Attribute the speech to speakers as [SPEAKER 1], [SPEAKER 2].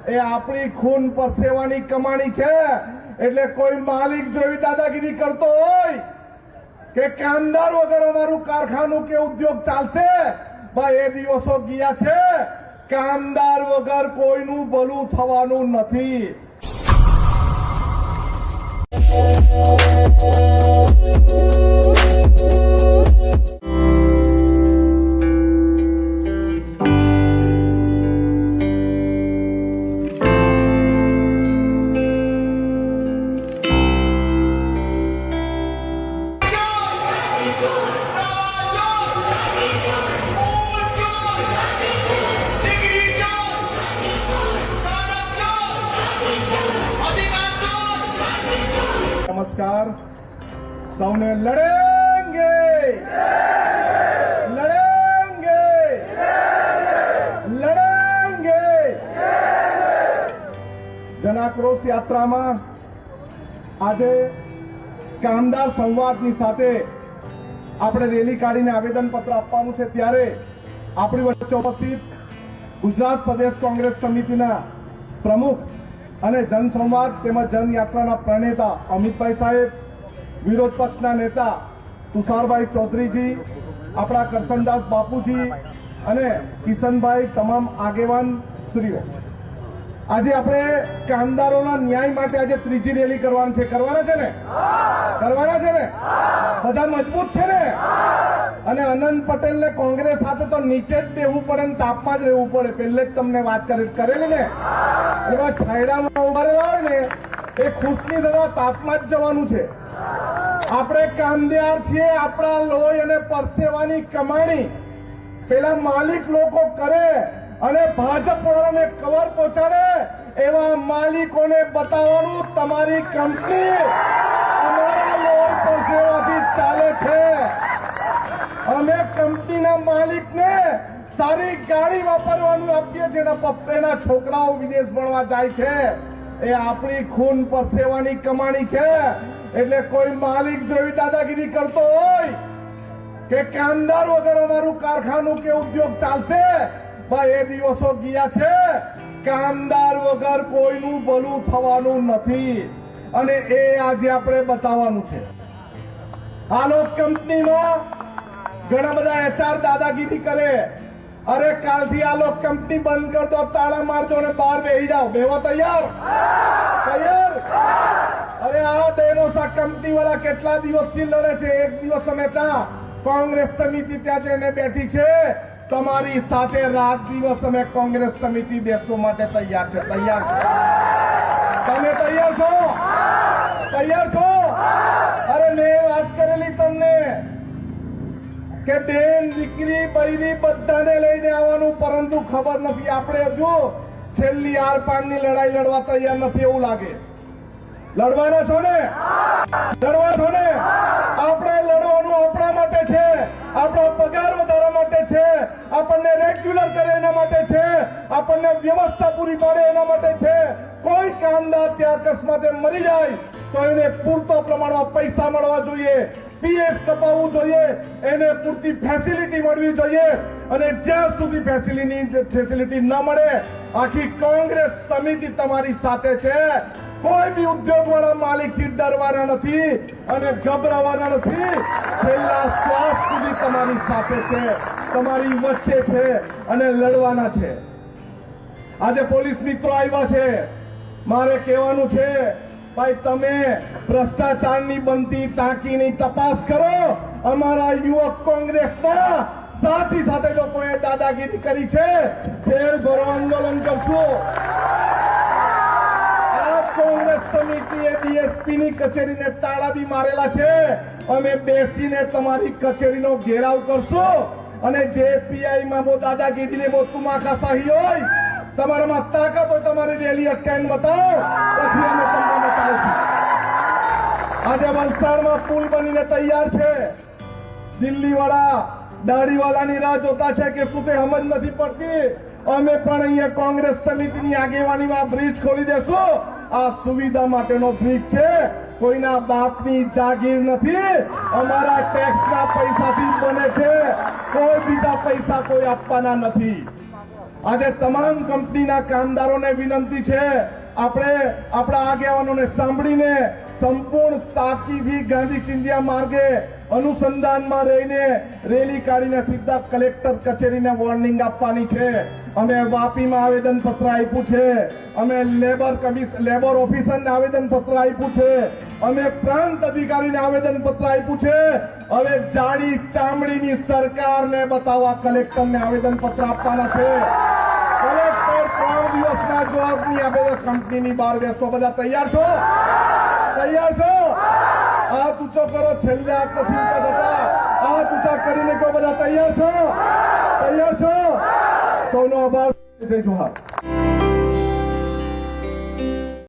[SPEAKER 1] એ આપણી ખૂન પરસેવાની કમાણી છે। એટલે કોઈ માલિક જેવી દાદાગીરી કરતો હોય કે કામદાર વગર અમારું કારખાનું કે ઉદ્યોગ ચાલશે, ભાઈ એ દિવસો ગયા છે। કામદાર વગર કોઈનું ભલું થવાનું નથી। नमस्कार। सौने लड़ेंगे लड़ेंगे लड़ेंगे। जनाक्रोश यात्रा में आज कामदार संवादनी साथे આપણે રેલી કાઢીને આવેદનપત્ર આપવાનું છે। ત્યારે આપણી વચ્ચે ઉપસ્થિત ગુજરાત પ્રદેશ કોંગ્રેસ સમિતિના પ્રમુખ અને જનસંવાદ તેમજ જનયાત્રાના પ્રણેતા અમિતભાઈ સાહેબ, વિરોધ પક્ષના નેતા તુષારભાઈ ચૌધરીજી, આપણા કરશનદાસ બાપુજી અને કિશનભાઈ, તમામ આગેવાન શ્રીઓ, આજે આપણે કામદારોના ન્યાય માટે આજે ત્રીજી રેલી કરવાની છે। કરવાના છે ને? કરવાના છે ને? બધા મજબૂત છે ને? અને અનંત પટેલને કોંગ્રેસ સાથે તો નીચે જ બેહવું પડે ને તાપમાં જ રહેવું પડે। પહેલે જ તમને વાત કરેલી ને, એવા છાયડામાં ઉભા રહેલા હોય ને એ ખુશની દવા તાપમાં જ જવાનું છે। આપણે કામદાર છીએ, આપણા લોહી અને પરસેવાની કમાણી પેલા માલિક લોકો કરે અને ભાજપ વાળાને કવર પહોંચાડે એવા માલિકોને બતાવવાનું તમારી કંપની અમારા લોહી પરસેવાથી ચાલે છે। અમે કંપનીના માલિકને સારી ગાડી વાપરવાનું આપીએ છીએ અને પપ્પેના છોકરાઓ વિદેશ ભણવા જાય છે। એ આપણી ખૂન પરસેવાની કમાણી છે। એટલે કોઈ માલિક જેવી દાદાગીરી કરતો હોય કે કામદાર વગર અમારું કારખાનું કે ઉદ્યોગ ચાલશે, ભાઈ એ દિવસો ગયા છે। કામદાર વગર કોઈનું ભલું થવાનું નથી અને એ આજે આપણે બતાવવાનું છે। આલોક કંપનીમાં ઘણા બધા એચઆર દાદાગીરી કરે, અરે કાલથી આલોક કંપની બંધ કર દો, તાળા માર દો અને બહાર બેસી જાઓ। બેવા તૈયાર? તૈયાર? અરે આ ડેમોસા કંપની વાળા કેટલા દિવસથી લડે છે। એક દિવસ અમે ત્યાં કોંગ્રેસ સમિતિ ત્યાં જઈને બેઠી છે, તમારી સાથે રાત દિવસ અમે કોંગ્રેસ સમિતિ બેસવા માટે તૈયાર છે। તૈયાર છે? તમે તૈયાર છો? તૈયાર છો? અરે મેં વાત કરેલી તમને કે બેન દીકરી બૈરી બધાને લઈને આવવાનું, પરંતુ ખબર નથી આપણે હજુ છેલ્લી આર પારની લડાઈ લડવા તૈયાર નથી એવું લાગે। લડવાના છો ને? લડવા છો ને? આપણે લડવાનું આપણા માટે છે, આપણા પગાર વધારવા માટે છે, આપણને રેગ્યુલર કરે એના માટે છે, આપણને વ્યવસ્થા પૂરી પાડે એના માટે છે। કોઈ કામદાર ત્યાં અકસ્માતે મરી જાય તો એને પૂરતો પ્રમાણમાં પૈસા મળવા જોઈએ, પીએફ કપાવવું જોઈએ, એને પૂરતી ફેસિલિટી મળવી જોઈએ। અને જ્યાં સુધી ફેસિલિટી ન મળે આખી કોંગ્રેસ સમિતિ તમારી સાથે છે। કોઈ બી ઉદ્યોગ વાળા માલિકથી ડરવાના નથી અને ગભરાવાના નથી। છેલ્લા શ્વાસ સુધી તમારી સાથે છે, તમારી વચ્ચે છે અને લડવાના છે। આજે પોલીસ મિત્રો આવ્યા છે, મારે કહેવાનું છે ભાઈ તમે ભ્રષ્ટાચારની બનતી ટાંકીની તપાસ કરો। અમારા યુવક કોંગ્રેસના સાથી સાથે લોકોએ દાદાગીરી કરી છે, જેલ ભરો આંદોલન કરશું। કોંગ્રેસ સમિતિએ ડીએસપી ની કચેરીને તાળા બી મારેલા છે। અમે બેસીને તમારી કચેરીનો ઘેરાવ કરશું અને જે પીઆઈ માં બહુ દાદાગીરી ને બહુ તુમાખાશાહી હોય, તમારામાં તાકાત હોય તમારી રેલી અટકાઈને બતાવો, પછી અમે તમને બતાવીશું। આજે વલસાડમાં પુલ બનીને તૈયાર છે। દિલ્હી વાળા દાઢી વાળાની રાહ જોતા છે કે શું તે સમજ નથી પડતી। અમે પણ અહીંયા કોંગ્રેસ સમિતિની આગેવાનીમાં બ્રિજ ખોલી દેશું। આ સુવિધા માટેનો બ્રિજ છે, કોઈના બાપની જાગીર નથી, અમારા ટેક્સના પૈસાથી બને છે। કોઈ બીજા પૈસા કોઈ આપવાના નથી। આજે તમામ કંપનીના કામદારોને વિનંતી છે, આપણે આપણા આગેવાનોને સાંભળીને સંપૂર્ણ સાકીથી ગાંધી ચિંધ્યા માર્ગે અનુસંધાનમાં રહીને રેલી કાઢીને સીધા કલેક્ટર કચેરીને વોર્નિંગ આપવાની છે. અમે વાપીમાં આવેદન પત્ર આપ્યું છે, અમે લેબર ઓફિસરને આવેદન પત્ર આપ્યું છે, અમે પ્રાંત અધિકારીને આવેદન પત્ર આપ્યું છે. હવે જાડી ચામડીની સરકારને બતાવવા કલેક્ટરને આવેદન પત્ર આપવાના છે. કલેક્ટર 3 દિવસના જવાબની આપે તો કંપનીની બહાર બેસો. બધા તૈયાર છો? તૈયાર છો? હાથ ઊંચો કરો. છેલ્લે હાથ નથી ઊંચા થતા. હાથ ઊંચા કરીને કહો બધા તૈયાર છો? તૈયાર છો? સૌનો આભાર. જય જોહાર.